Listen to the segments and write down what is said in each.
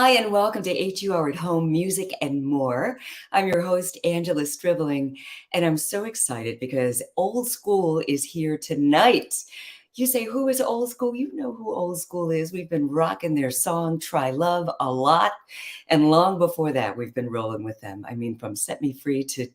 Hi, and welcome to HUR at Home Music and More. I'm your host, Angela Stribling, and I'm so excited because Old School is here tonight. You say, who is Old School? You know who Old School is. We've been rocking their song, Try Love, a lot. And long before that, we've been rolling with them. I mean, from Set Me Free to,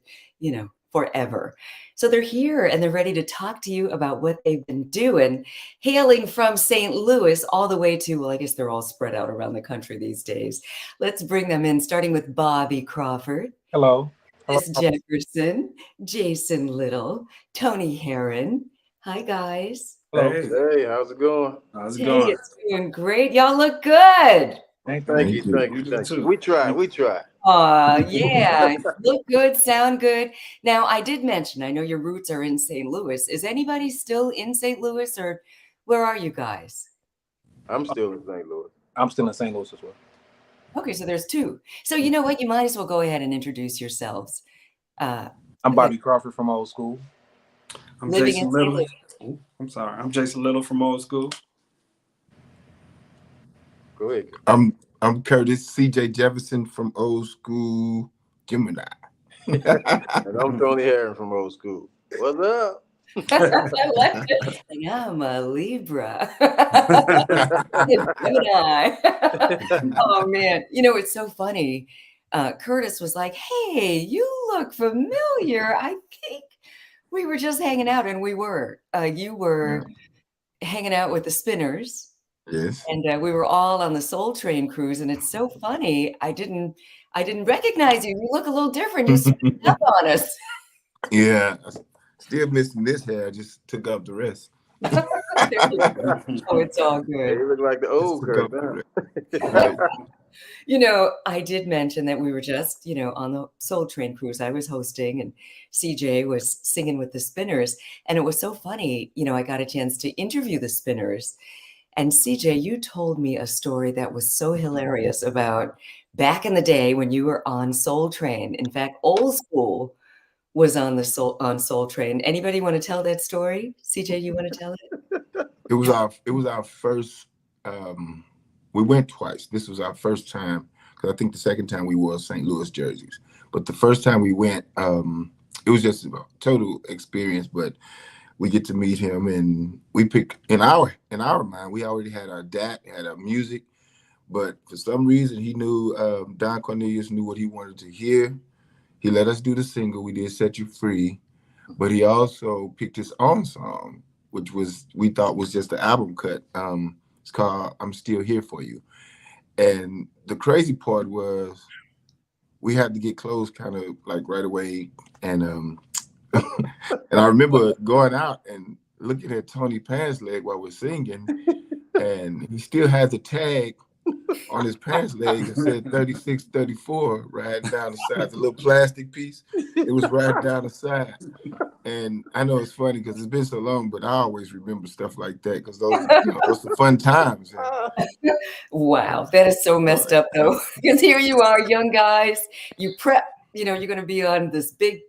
forever. So they're here and they're ready to talk to you about what they've been doing, hailing from St. Louis all the way to, well, I guess they're all spread out around the country these days. Let's bring them in, starting with Bobby Crawford. Hello. Chris Jefferson, Jason Little, Tony Heron. Hi, guys. Hello. Hey, how's it going? How's it Hey, going? it's doing great. Y'all look good. Thank Thank you. you. We try. Yeah, look good, sound good. Now, I did mention, I know your roots are in St. Louis. Is anybody still in St. Louis, or where are you guys? I'm still in St. Louis. I'm still in St. Louis as well. Okay, so there's two. So you know what? You might as well go ahead and introduce yourselves. I'm Bobby Crawford from Old School. I'm Living Jason in Little. I'm sorry. I'm Jason Little from Old School. Go ahead. I'm Curtis C.J. Jefferson from Old School Gemini. And I'm Tony Heron from Old School. What's up? And I'm a Libra. Gemini. Oh man, it's so funny. Curtis was like, "Hey, you look familiar. I think we were just hanging out," and we were. You were hanging out with the Spinners. Yes. And we were all on the Soul Train cruise, and it's so funny. I didn't recognize you. You look a little different. You snuck up on us. Yeah, still missing this hair. I just took up the rest. Oh, it's all Hey, good. you look like the old Kurt. Right. I did mention that we were just, on the Soul Train cruise. I was hosting, and CJ was singing with the Spinners, and it was so funny. I got a chance to interview the Spinners. And CJ, you told me a story that was so hilarious about back in the day when you were on Soul Train. In fact, Old School was on Soul Train. Anybody want to tell that story? CJ, you want to tell it? It was our first. We went twice. This was our first time because I think the second time we wore St. Louis jerseys, but the first time we went, it was just a total experience. But we get to meet him, and we pick in our mind. We already had our music, but for some reason he knew Don Cornelius knew what he wanted to hear. He let us do the single. We did "Set You Free," but he also picked his own song, which we thought was just the album cut. It's called "I'm Still Here for You," and the crazy part was we had to get close kind of like right away, and and I remember going out and looking at Tony pants leg while we're singing, and he still has a tag on his pants leg that said 3634 riding down the side. It's a little plastic piece. It was riding down the side. And I know it's funny because it's been so long, but I always remember stuff like that because those are fun times. Wow, that is so messed up, though. Because here you are, young guys. You prep, you're going to be on this big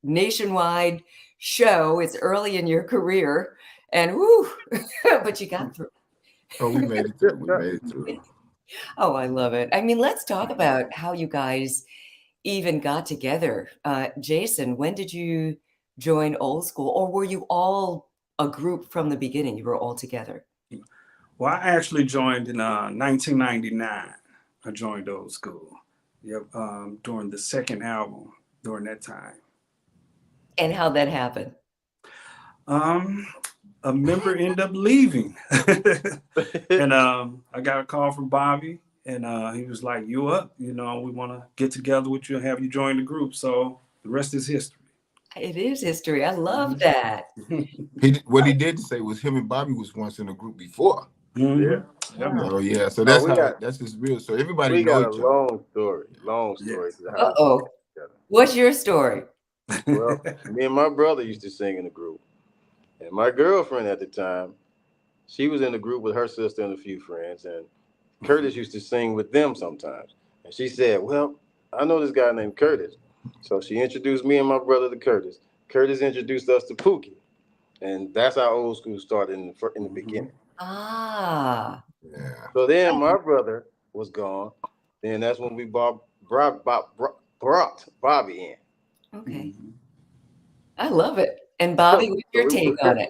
nationwide show. It's early in your career, and whoo, but you got through. Oh, we made it through. Oh, I love it. I mean, let's talk about how you guys even got together. Jason, when did you join Old School, or were you all a group from the beginning? You were all together. Well, I actually joined in 1999. I joined Old School. Yep, during the second album during that time. And how'd that happen? A member ended up leaving, and I got a call from Bobby, and he was like, "You up? We want to get together with you and have you join the group." So the rest is history. It is history. I love that. What he did say was him and Bobby was once in a group before. Mm-hmm. Yeah. Oh yeah, so that's just real. So everybody We got knows a each other. long story. Yes. Uh-oh. What's your story? Well, me and my brother used to sing in the group, and my girlfriend at the time, she was in the group with her sister and a few friends, and Curtis used to sing with them sometimes. And she said, "Well, I know this guy named Curtis," so she introduced me and my brother to Curtis. Curtis introduced us to Pookie, and that's how Old School started in the beginning. Ah. Yeah. So then my brother was gone, Then that's when we brought Bobby in. Okay. I love it. And Bobby, what's your take on it?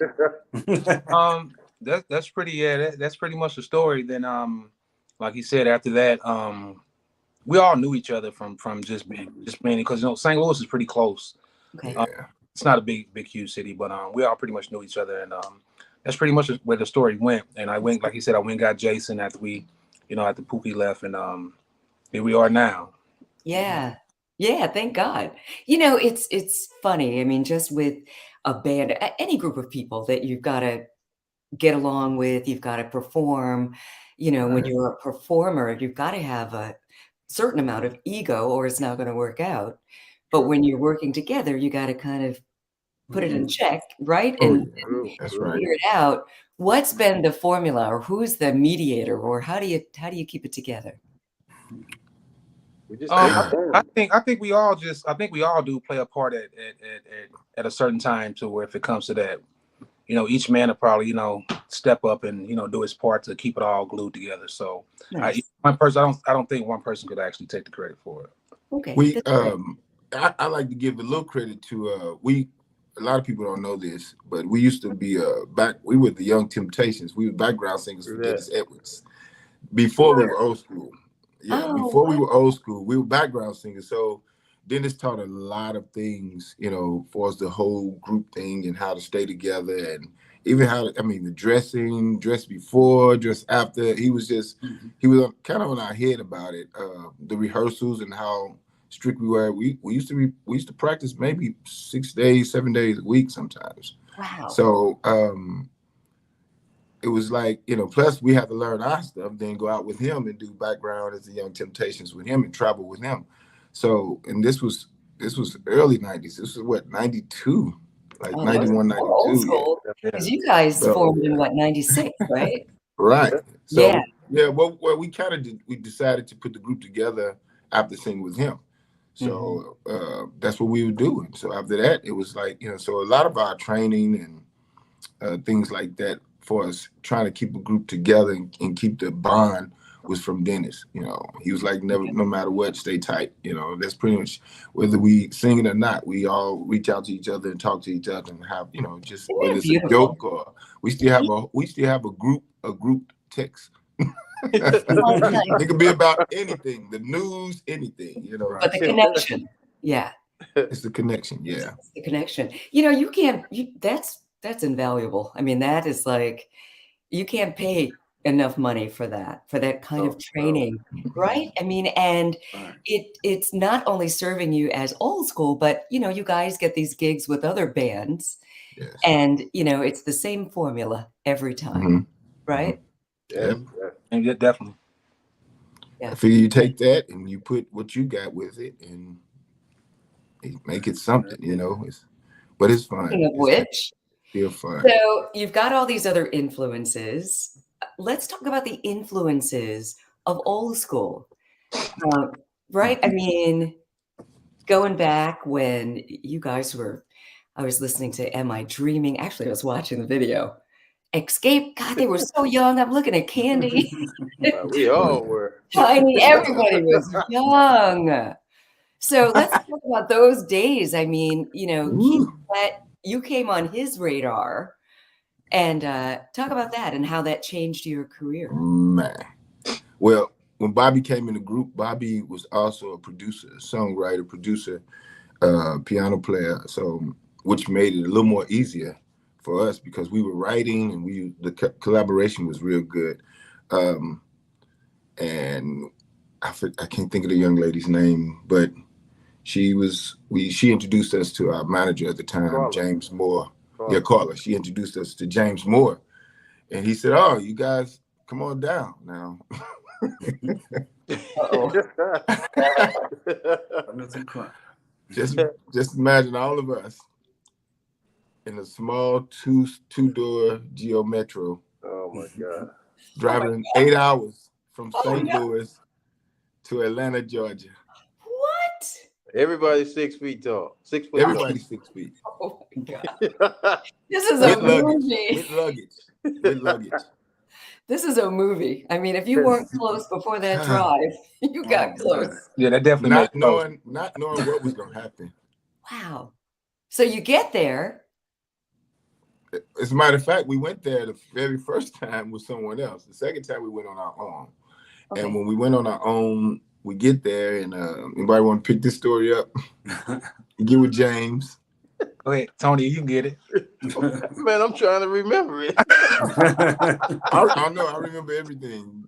That's pretty. Yeah, that's pretty much the story. Then like he said, after that we all knew each other from just being because St. Louis is pretty close. Okay. It's not a big huge city, but we all pretty much knew each other, and that's pretty much where the story went. And I went, like he said, I went and got Jason after after Poopy left, and here we are now. Yeah. Yeah, thank God. It's funny. I mean, just with a band, any group of people that you've got to get along with, you've got to perform. When you're a performer, you've got to have a certain amount of ego or it's not going to work out. But when you're working together, you got to kind of put it in check, right? And That's right. figure it out. What's been the formula, or who's the mediator, or how do you keep it together? I think we all do play a part at a certain time to where if it comes to that, each man will probably step up and do his part to keep it all glued together. So Nice. I don't think one person could actually take the credit for it. Okay. I like to give a little credit to a lot of people don't know this, but we used to be we were the Young Temptations. We were background singers for Dennis Edwards before we were old school. Yeah, before we were old school, we were background singers. So Dennis taught a lot of things, for us, the whole group thing and how to stay together, and even the dress before, dress after. He was kind of on our head about it. The rehearsals and how strict we were. We used to practice maybe 6 days, 7 days a week sometimes. Wow. So it was like, plus we had to learn our stuff, then go out with him and do background as the Young Temptations with him and travel with him. So, and this was early 90s. This was what, 92, like 91, 92. Old school. Because you guys formed in 96, right? Right. So, yeah. Well, we decided to put the group together after singing with him. So that's what we were doing. So after that, it was like, so a lot of our training and things like that for us trying to keep a group together and keep the bond was from Dennis. He was like, no matter what, stay tight. That's pretty much whether we sing it or not, we all reach out to each other and talk to each other and have, just whether it's a joke or we still have a group text. It could be about anything, the news, anything, But the connection, yeah. It's the connection, yeah. It's the connection. That's invaluable. I mean, that is like, you can't pay enough money for that kind of training, right? I mean, and it's not only serving you as old school, but you guys get these gigs with other bands, and it's the same formula every time, right? Yeah, definitely. Yeah. I figure you take that and you put what you got with it and make it something, but it's fun. Speaking of which, feel fun. So you've got all these other influences. Let's talk about the influences of old school, right? I mean, going back when you guys I was listening to Am I Dreaming? Actually, I was watching the video. Escape. God, they were so young. I'm looking at Candy. We all were. Tiny. Everybody was young. So let's talk about those days. I mean, you came on his radar, and talk about that and how that changed your career. Man. Well, when Bobby came in the group, Bobby was also a producer, a songwriter, producer, piano player. So, which made it a little more easier for us because we were writing and the collaboration was real good. And I can't think of the young lady's name, but she introduced us to our manager at the time, Carla. James Moore. Yeah, Carla. She introduced us to James Moore. And he said, "Oh, you guys come on down now." Just imagine all of us in a small two-door Geo Metro. Oh my God! Driving 8 hours from St. Louis to Atlanta, Georgia. What? Everybody's 6 feet tall. 6 foot. Everybody's 6 feet. Oh my God! This is a movie. With luggage. This is a movie. I mean, if you weren't close before that drive, you got Oh, close. Yeah, that definitely made it close. Not knowing what was gonna happen. Wow. So you get there. As a matter of fact, we went there the very first time with someone else. The second time we went on our own. Okay. And when we went on our own, we get there, and anybody want to pick this story up? You get with James. Go ahead, Tony, you can get it. Man, I'm trying to remember it. I know, I remember everything.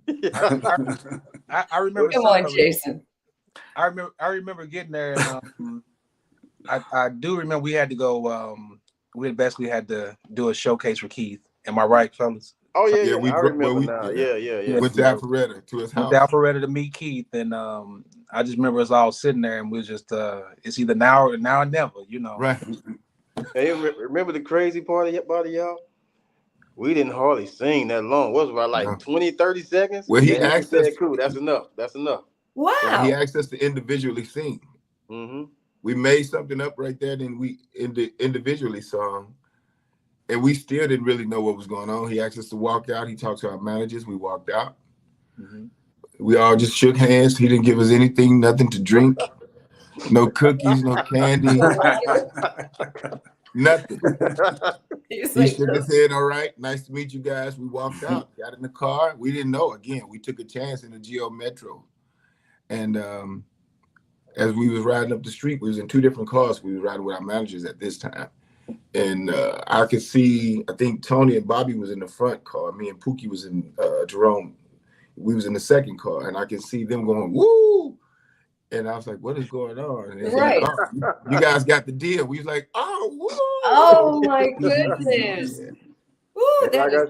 I remember. Come on, Jason. I remember getting there. And, I do remember we had to go. We basically had to do a showcase for Keith. Am I right, fellas? Oh yeah, Yeah, I remember now. Yeah. Went to Alpharetta to his house. Went to Alpharetta to meet Keith, and I just remember us all sitting there, and we was just it's either now or never, you know. Right. Hey, remember the crazy part about y'all? We didn't hardly sing that long. What was it, about like 20, 30 seconds? Well, he asked us. Cool, that's enough. That's enough. Wow. So he asked us to individually sing. Mm-hmm. We made something up right there, then we individually sung. And we still didn't really know what was going on. He asked us to walk out. He talked to our managers. We walked out. Mm-hmm. We all just shook hands. He didn't give us anything, nothing to drink. No cookies, no candy. Nothing. He shook his head, all right. Nice to meet you guys. We walked out, got in the car. We didn't know. Again, we took a chance in the Geo Metro. And as we was riding up the street, we was in two different cars. We was riding with our managers at this time. And I could see, I think Tony and Bobby was in the front car. Me and Pookie was in, Jerome, we was in the second car. And I could see them going, woo! And I was like, what is going on? And right. Like, oh, you guys got the deal. We was like, oh, woo! Oh, my goodness. Yeah. Ooh, that like I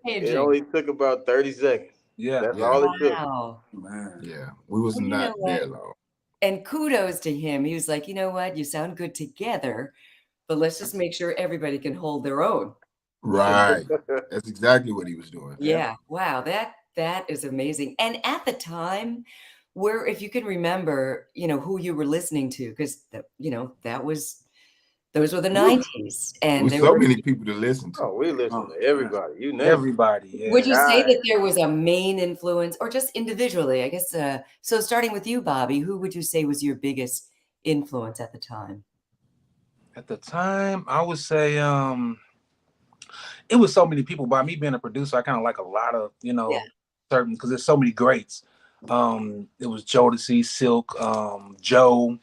said, it only took about 30 seconds. Yeah. That's all it took. Wow. Man. Yeah, we was not there long. And kudos to him. He was like, you know what? You sound good together, but let's just make sure everybody can hold their own. Right. That's exactly what he was doing. Yeah. Wow. That is amazing. And at the time, where, if you can remember, you know, who you were listening to, because you know, those were the 90s, and there were so many people to listen to. Oh, we listen to everybody. You know, everybody. Yeah. Would you say that there was a main influence, or just individually? I guess. So, starting with you, Bobby, who would you say was your biggest influence at the time? At the time, I would say it was so many people. By me being a producer, I kind of like a lot of, you know, certain, because there's so many greats. It was Jodeci, Silk, Joe.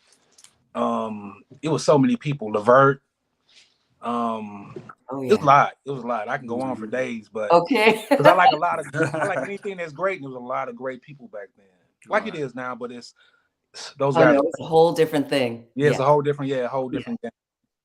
It was so many people. Levert. It was a lot. It was a lot. I can go on for days, but because I like a lot of, I like anything that's great, and there was a lot of great people back then, like it is now. But it's those guys. It's a whole different thing. Yeah, it's a whole different. Yeah, a whole different thing.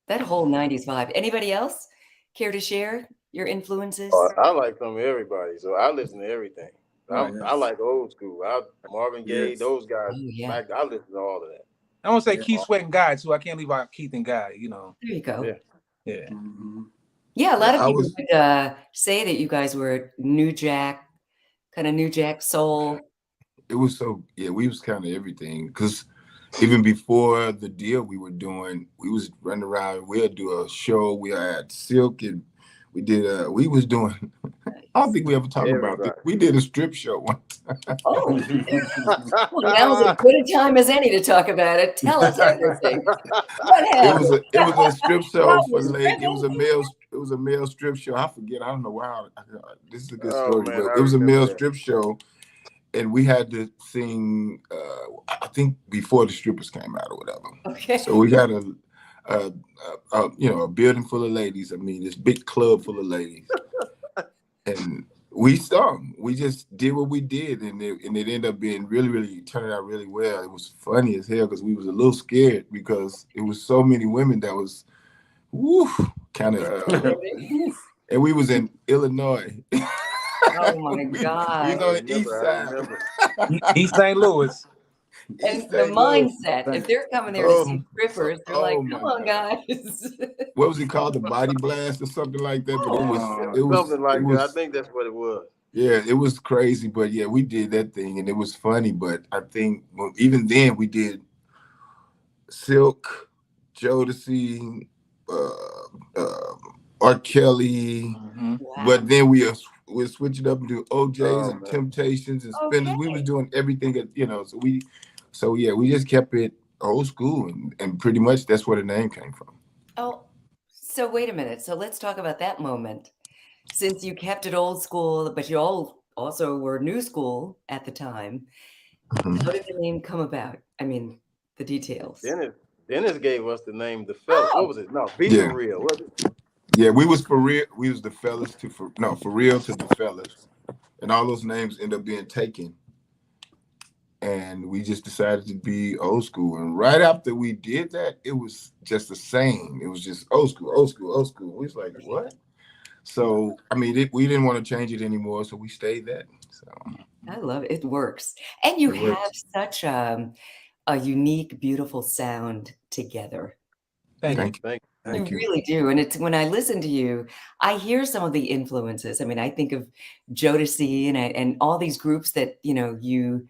That whole 90s vibe. Anybody else care to share your influences? I like some of everybody, so I listen to everything. I like old school. Marvin Gaye, those guys. I listen to all of that. I want to say Keith Sweat and Guy too. I can't leave out Keith and Guy. You know. There you go. Yeah. Mm-hmm. Yeah, a lot of people would say that you guys were New Jack, kind of New Jack soul. It was so, we was kind of everything, because even before the deal we were doing, we was running around. We'd do a show. We had Silk, and we was doing, I don't think we ever talked about it. We did a strip show one time. Oh, well, that was as good a time as any to talk about it. Tell us everything. What happened? It was a strip show for late. It was a male strip show. I forget. I don't know why. This is a good story, but it was a male strip show, and we had to sing. I think before the strippers came out or whatever. Okay. So we had a building full of ladies. I mean, this big club full of ladies, and we sung. We just did what we did, and it ended up being really turning out really well. It was funny as hell because we was a little scared because it was so many women that was, kind of. And we was in Illinois. Oh my God! We was on the east side, East St. Louis. And the mindset, if they're coming there to see strippers, they're like, come on, guys. What was it called? The Body Blast or something like that? But it was something like that. I think that's what it was. Yeah, it was crazy. But yeah, we did that thing and it was funny. But I think even then we did Silk, Jodeci, R. Kelly. Mm-hmm. Wow. But then we we'd switch it up and do OJs and man. Temptations and Spinners. We was Okay. doing everything, so yeah, we just kept it old school, and pretty much that's where the name came from. Oh, so wait a minute. So let's talk about that moment. Since you kept it old school, but you all also were new school at the time, Mhm. how did the name come about? I mean, the details. Dennis gave us the name The Fellas. Oh. What was it? No, Be Yeah. For Real. Was it? Yeah, we was for real. We was the fellas for real to the fellas, and all those names end up being taken. And we just decided to be old school. And right after we did that, it was just the same. It was just old school, old school, old school. We was like, what? So I mean, we didn't want to change it anymore, so we stayed that. So I love it. It works. And you It have works. such a unique, beautiful sound together. Thank you. thank you. Thank Thank You you. really do. And it's when I listen to you, I hear some of the influences. I mean, I think of Jodeci and all these groups that, you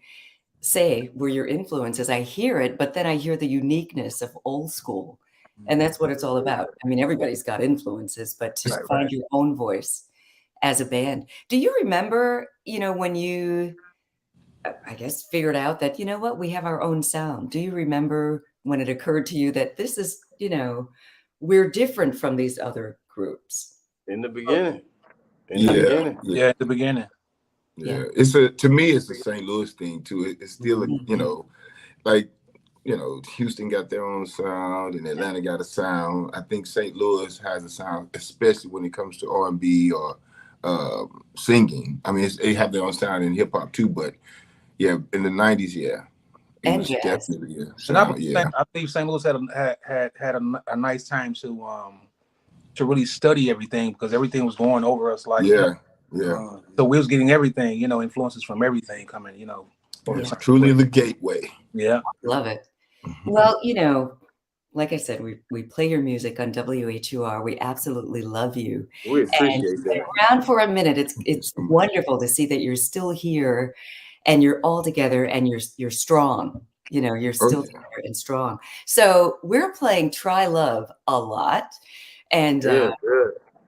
say were your influences. I hear it, but then I hear the uniqueness of old school. And that's what it's all about. I mean, everybody's got influences, but to Right, find right. your own voice as a band. Do you remember, when you, I guess, figured out that, you know what, we have our own sound? Do you remember when it occurred to you that this is, we're different from these other groups? In the beginning. In Yeah. the beginning. Yeah, at the beginning. Yeah, to me, it's a St. Louis thing too. It's still, like, Houston got their own sound and Atlanta got a sound. I think St. Louis has a sound, especially when it comes to R&B or singing. I mean, they have their own sound in hip hop too, but yeah, in the '90s, yeah, it And was jazz. definitely And sound, yeah. I believe St. Louis had a nice time to really study everything because everything was going over us like Yeah, yeah. so we was getting everything, influences from everything coming, over It's the truly same the way. gateway. Yeah. Love it. Well, like I said, we play your music on WHUR. We absolutely love you. We And appreciate you've been that. around for a minute. It's wonderful to see that you're still here and you're all together and you're strong. You're still yeah. together and strong. So we're playing Try Love a lot. And Good.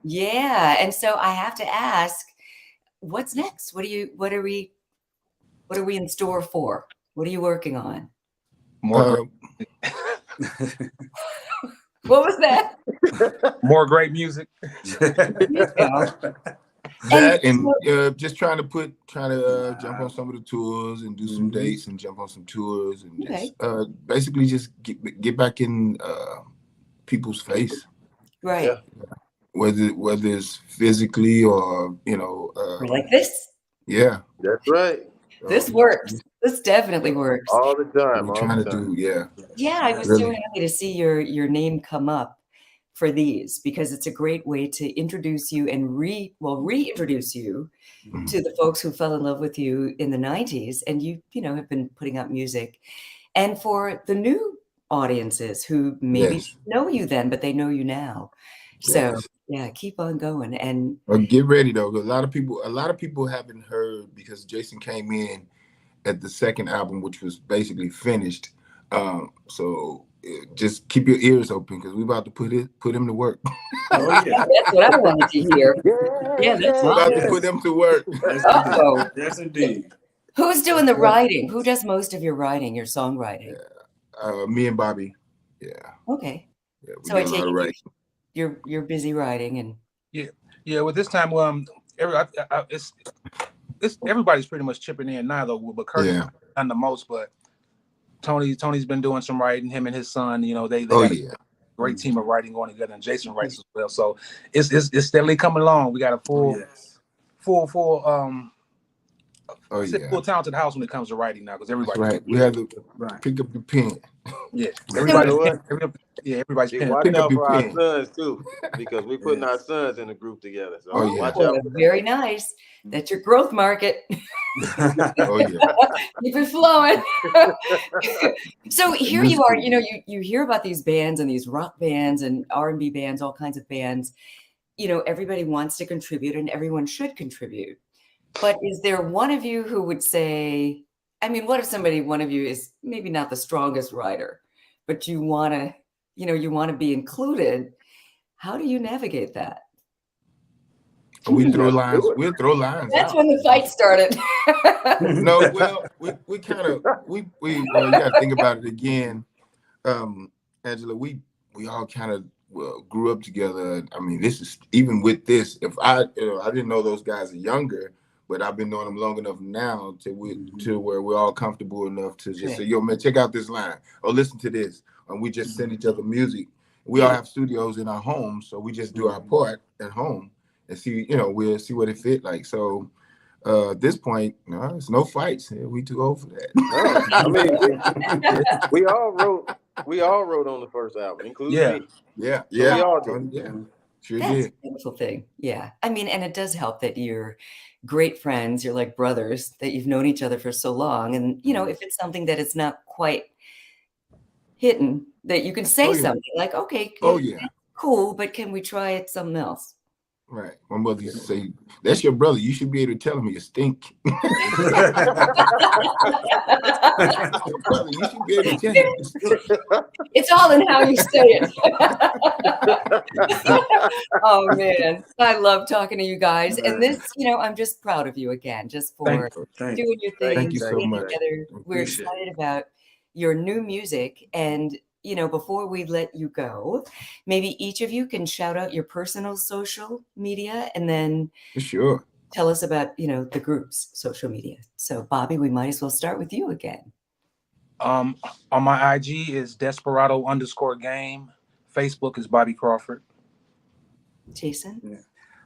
yeah. And so I have to ask, what's next? What are we in store for? What are you working on? More What was that? more great music. You know. That and just trying to jump on some of the tours and do some dates and jump on some tours and just basically just get back in people's face, Right. Yeah. whether it's physically or We're like this. yeah. That's right. This works. This definitely works. All the time. We're All trying the to time. do Yeah, I was so happy to see your name come up for these because it's a great way to introduce you and reintroduce you to the folks who fell in love with you in the 90s and you have been putting out music. And for the new audiences who maybe Yes. didn't know you then, but they know you now. So Yes. yeah, keep on going. And Well, get ready though. 'Cause a lot of people haven't heard because Jason came in at the second album, which was basically finished. So just keep your ears open because we're about to put him to work. Oh yeah. that's what I wanted to hear. Yeah, that's We're about to awesome. put him to work. Uh-oh. Yes, indeed. Who's doing the writing? Who does most of your writing, your songwriting? Me and Bobby. Yeah. Okay. Yeah, we So I do a take lot of it writing. you're busy writing and Yeah, well this time it's everybody's pretty much chipping in now though, but Curtis has done the most, but Tony's been doing some writing, him and his son, they got a great team of writing going together, and Jason writes as well. So it's steadily coming along. We got a full talented house when it comes to writing now because everybody. That's right. We have to pick up the pen. Yeah, Everybody's pen. watch Pick up out your for our pen. sons too, because we're putting our sons in the group together. So Oh, yeah. watch out. very nice. That's your growth market. Oh yeah. Keep it flowing. So here you are, you hear about these bands and these rock bands and R&B bands, all kinds of bands. Everybody wants to contribute and everyone should contribute. But is there one of you who would say, I mean, what if one of you is maybe not the strongest writer, but you want to be included? How do you navigate that? And we throw Let's lines. do it. We'll throw lines That's out. when the fight started. No, well, we kind of we well, you got to think about it again, Angela. We all kind of grew up together. I mean, this is even with this. If I I didn't know those guys are younger, but I've been knowing them long enough now to where we're all comfortable enough to just say, "Yo, man, check out this line," or "Listen to this," and we just send each other music. We all have studios in our homes, so we just do our part at home and see. We'll see what it fit like. So. At this point, no, it's no fights. We too old for that. No, I mean, we all wrote on the first album, including me. Yeah. So we all did. Yeah, sure That's did. a beautiful thing. Yeah. I mean, and it does help that you're great friends. You're like brothers, that you've known each other for so long. And, if it's something that is not quite hitting, that you can say something like, okay, cool, but can we try it something else? Right. My mother used to say, "That's your brother. You should be able to tell him you stink." Your brother, you should be able to tell him you stink. It's all in how you say it. Oh man, I love talking to you guys, and this, I'm just proud of you again, just for Thank doing your thing. Thank you so being much. Together. We're excited about your new music, and before we let you go, maybe each of you can shout out your personal social media, and then Sure. tell us about the group's social media. So, Bobby, we might as well start with you again. On my IG is Desperado_game. Facebook is Bobby Crawford. Jason? Yeah.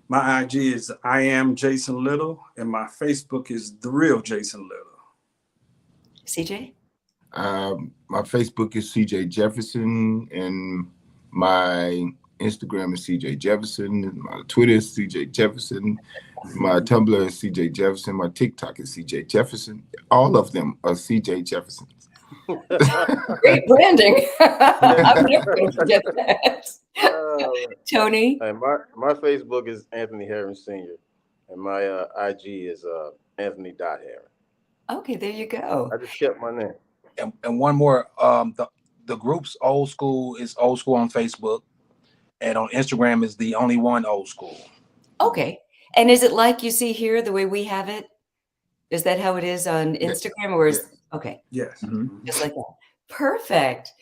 My IG is I am Jason Little, and my Facebook is The Real Jason Little. CJ? My Facebook is CJ Jefferson, and my Instagram is CJ Jefferson. My Twitter is CJ Jefferson. My Tumblr is CJ Jefferson. My TikTok is CJ Jefferson. All of them are CJ Jefferson. Great branding. I'm never going to forget that. Tony? My Facebook is Anthony Herron Sr. and my IG is Anthony.Herron. Okay, there you go. I just kept my name. And one more, the group's Old School is Old School on Facebook, and on Instagram is the only one Old School. Okay. And is it like you see here, the way we have it? Is that how it is on Instagram, or is okay? Yes. Mm-hmm. Just like that. Perfect.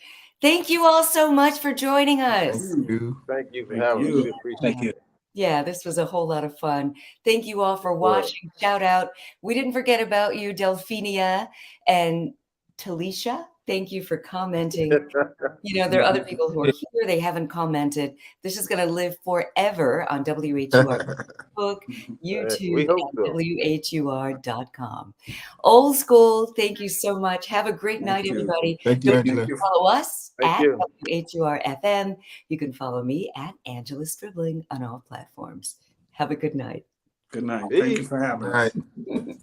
Thank you all so much for joining us. Thank you for having us. We appreciate it. Yeah, this was a whole lot of fun. Thank you all for watching. Shout out. We didn't forget about you, Delphinia and Talisha. Thank you for commenting. There are other people who are here. They haven't commented. This is going to live forever on WHUR Facebook, YouTube, and WHUR.com. Old School, thank you so much. Have a great night, everybody. Thank you, Don't Angela. forget to follow us Thank at you. WHUR-FM. You can follow me at Angela Stribling on all platforms. Have a good night. Good night. Thank you for having us. All right.